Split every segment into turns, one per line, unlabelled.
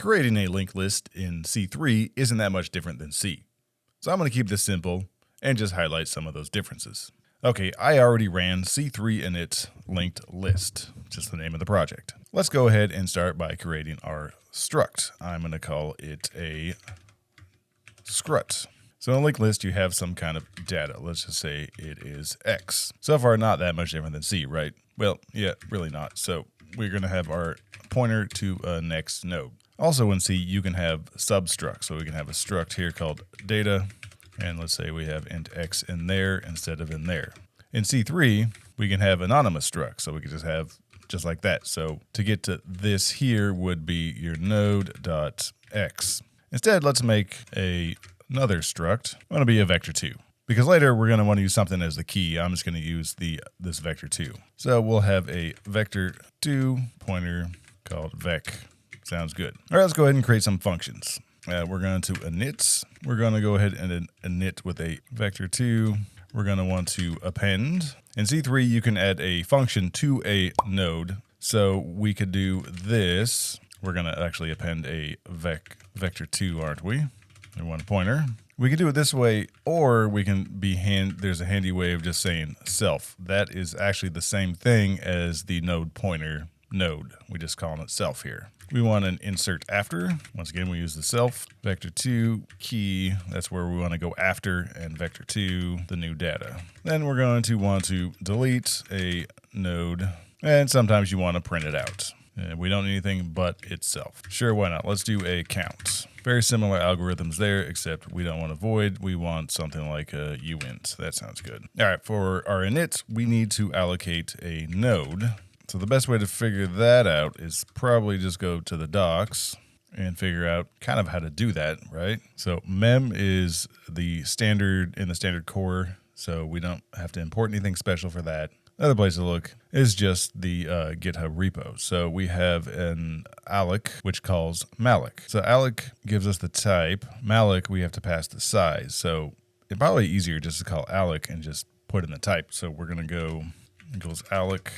creating a linked list in C3 isn't that much different than C. So I'm going to keep this simple and just highlight some of those differences. Okay, I already ran C3 init linked list, just the name of the project. Let's go ahead and start by creating our struct. I'm going to call it a struct. So in a linked list, you have some kind of data. Let's just say it is X. So far, not that much different than C, right? Well, yeah, really not. So we're going to have our pointer to a next node. Also in C, you can have substruct. So we can have a struct here called data. And let's say we have int X in there instead of in there. In C3, we can have anonymous struct. So we can just have just like that. So to get to this here would be your node.x. Instead, let's make another struct. I want to be a vector2. Because later we're going to want to use something as the key. I'm just going to use this vector2. So we'll have a vector2 pointer called vec. Sounds good. All right, let's go ahead and create some functions. We're going to init. We're going to go ahead and init with a vector2. We're going to want to append. In C3, you can add a function to a node. So we could do this. We're going to actually append a vector2, aren't we? We want a pointer. We can do it this way, or we can there's a handy way of just saying self. That is actually the same thing as the node pointer node. We just calling it self here. We want an insert after. Once again, we use the self. Vector2 key, that's where we want to go after, and vector2, the new data. Then we're going to want to delete a node, and sometimes you want to print it out. We don't need anything but itself. Sure, why not? Let's do a count. Very similar algorithms there, except we don't want a void. We want something like a uint. That sounds good. All right, for our init, we need to allocate a node. So the best way to figure that out is probably just go to the docs and figure out kind of how to do that, right? So mem is the standard in the standard core, so we don't have to import anything special for that. Another place to look is just the GitHub repo. So we have an alloc, which calls malloc. So alloc gives us the type. Malloc, we have to pass the size. So it's probably easier just to call alloc and just put in the type. So we're going to go equals alloc.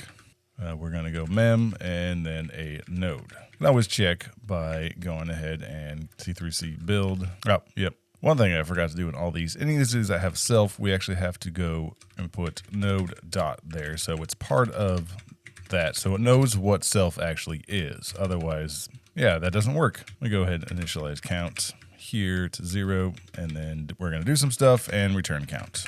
We're going to go mem and then a node. You can always check by going ahead and C3C build. Oh, yep. One thing I forgot to do in all these, any of these that have self, we actually have to go and put node dot there. So it's part of that. So it knows what self actually is. Otherwise, yeah, that doesn't work. We go ahead and initialize count here to 0. And then we're going to do some stuff and return count.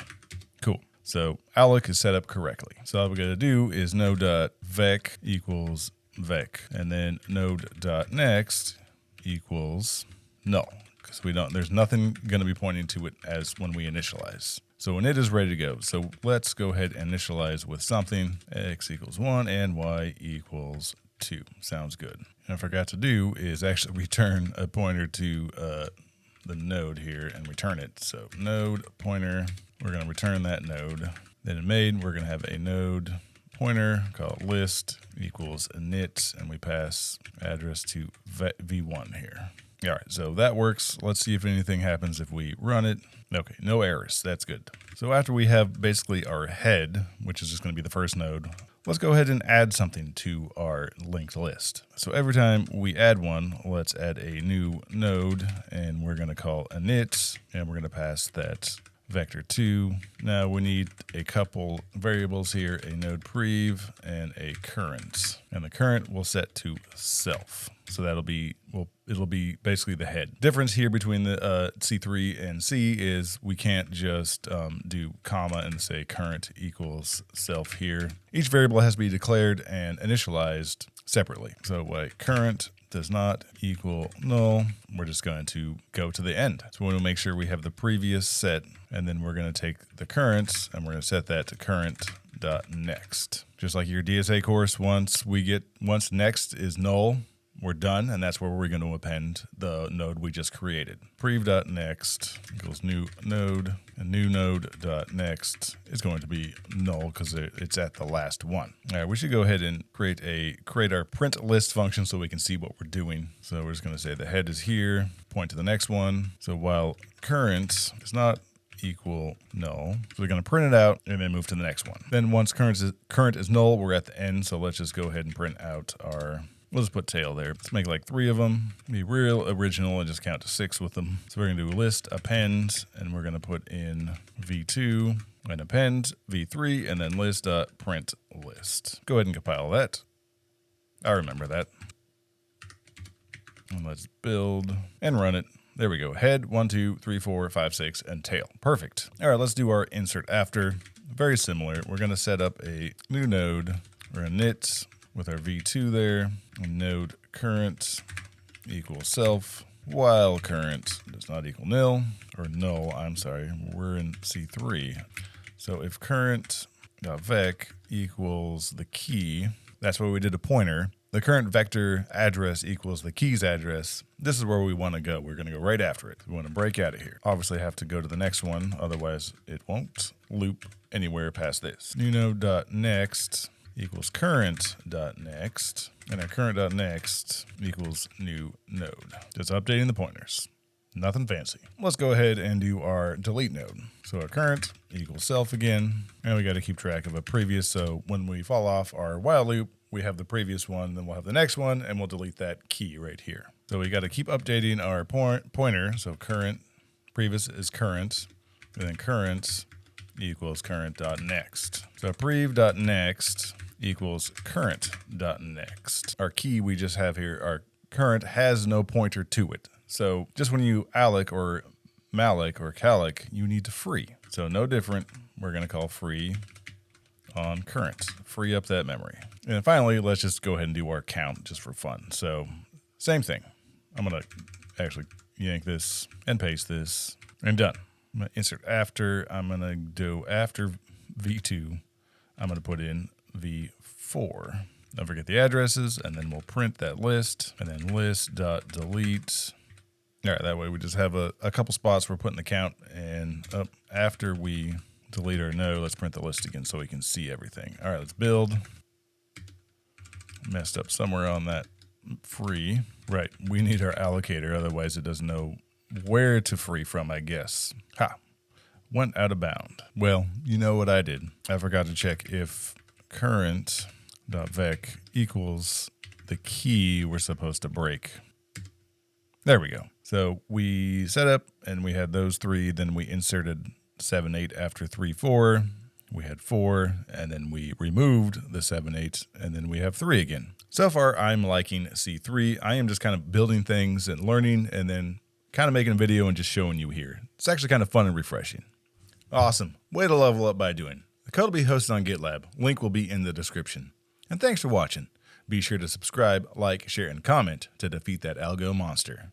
Cool. So alloc is set up correctly. So all we got to do is node.vec equals vec. And then node.next equals null. Because there's nothing going to be pointing to it as when we initialize. So when it is ready to go, so let's go ahead and initialize with something. X equals 1 and Y equals 2. Sounds good. And I forgot to do is actually return a pointer to the node here and return it. So node pointer, we're going to return that node. Then in main, we're going to have a node pointer called list equals init, and we pass address to v1 here. All right, so that works. Let's see if anything happens if we run it. Okay, no errors. That's good. So after we have basically our head, which is just going to be the first node, let's go ahead and add something to our linked list. So every time we add one, let's add a new node, and we're going to call init, and we're going to pass that vector2. Now we need a couple variables here, a node prev and a current. And the current we'll set to self. So it'll be basically the head. Difference here between the C3 and C is we can't just do comma and say current equals self here. Each variable has to be declared and initialized separately. So current does not equal null. We're just going to go to the end. So we want to make sure we have the previous set, and then we're going to take the current and we're going to set that to current.next. Just like your DSA course, once next is null, we're done, and that's where we're going to append the node we just created. Prev.next equals new node, and new node.next is going to be null because it's at the last one. All right, we should go ahead and create our print list function so we can see what we're doing. So we're just going to say the head is here, point to the next one. So while current is not equal null, so we're going to print it out and then move to the next one. Then once current is null, we're at the end. So let's just go ahead and print out our We'll just put tail there. Let's make like 3 of them. Be real original and just count to 6 with them. So we're going to do list append, and we're going to put in v2 and append v3, and then list print list. Go ahead and compile that. I remember that. And let's build and run it. There we go. Head 1, 2, 3, 4, 5, 6, and tail. Perfect. All right, let's do our insert after. Very similar. We're going to set up a new node. We're going to knit with our v2 there. And node current equals self, while current does not equal nil, or null, I'm sorry. We're in C3. So if current.vec equals the key, that's where we did a pointer. The current vector address equals the key's address. This is where we want to go. We're going to go right after it. We want to break out of here. Obviously, I have to go to the next one. Otherwise, it won't loop anywhere past this. New node.next equals current.next. And our current.next equals new node. Just updating the pointers. Nothing fancy. Let's go ahead and do our delete node. So our current equals self again. And we got to keep track of a previous. So when we fall off our while loop, we have the previous one, then we'll have the next one, and we'll delete that key right here. So we got to keep updating our pointer. So current, previous is current, and then current equals current.next. So prev.next equals current.next. Our key we just have here, our current has no pointer to it. So just when you alloc or malloc or calloc, you need to free. So no different. We're going to call free on current. Free up that memory. And then finally, let's just go ahead and do our count just for fun. So same thing. I'm going to actually yank this and paste this and done. I'm going to insert after. I'm going to do after v2. I'm going to put in v4. Don't forget the addresses, and then we'll print that list, and then list.delete. All right, that way we just have a couple spots we're putting the count, and up after we delete our node, let's print the list again so we can see everything. All right, let's build. Messed up somewhere on that free. Right, we need our allocator, otherwise it doesn't know where to free from, I guess. Ha, went out of bound. Well, you know what I did. I forgot to check if current.vec equals the key we're supposed to break. There we go. So we set up and we had those 3, then we inserted 7, 8 after 3, 4. We had 4, and then we removed the 7, 8, and then we have 3 again. So far, I'm liking C3. I am just kind of building things and learning, and then kind of making a video and just showing you here. It's actually kind of fun and refreshing. Awesome. Way to level up by doing. The code will be hosted on GitLab. Link will be in the description. And thanks for watching. Be sure to subscribe, like, share, and comment to defeat that algo monster.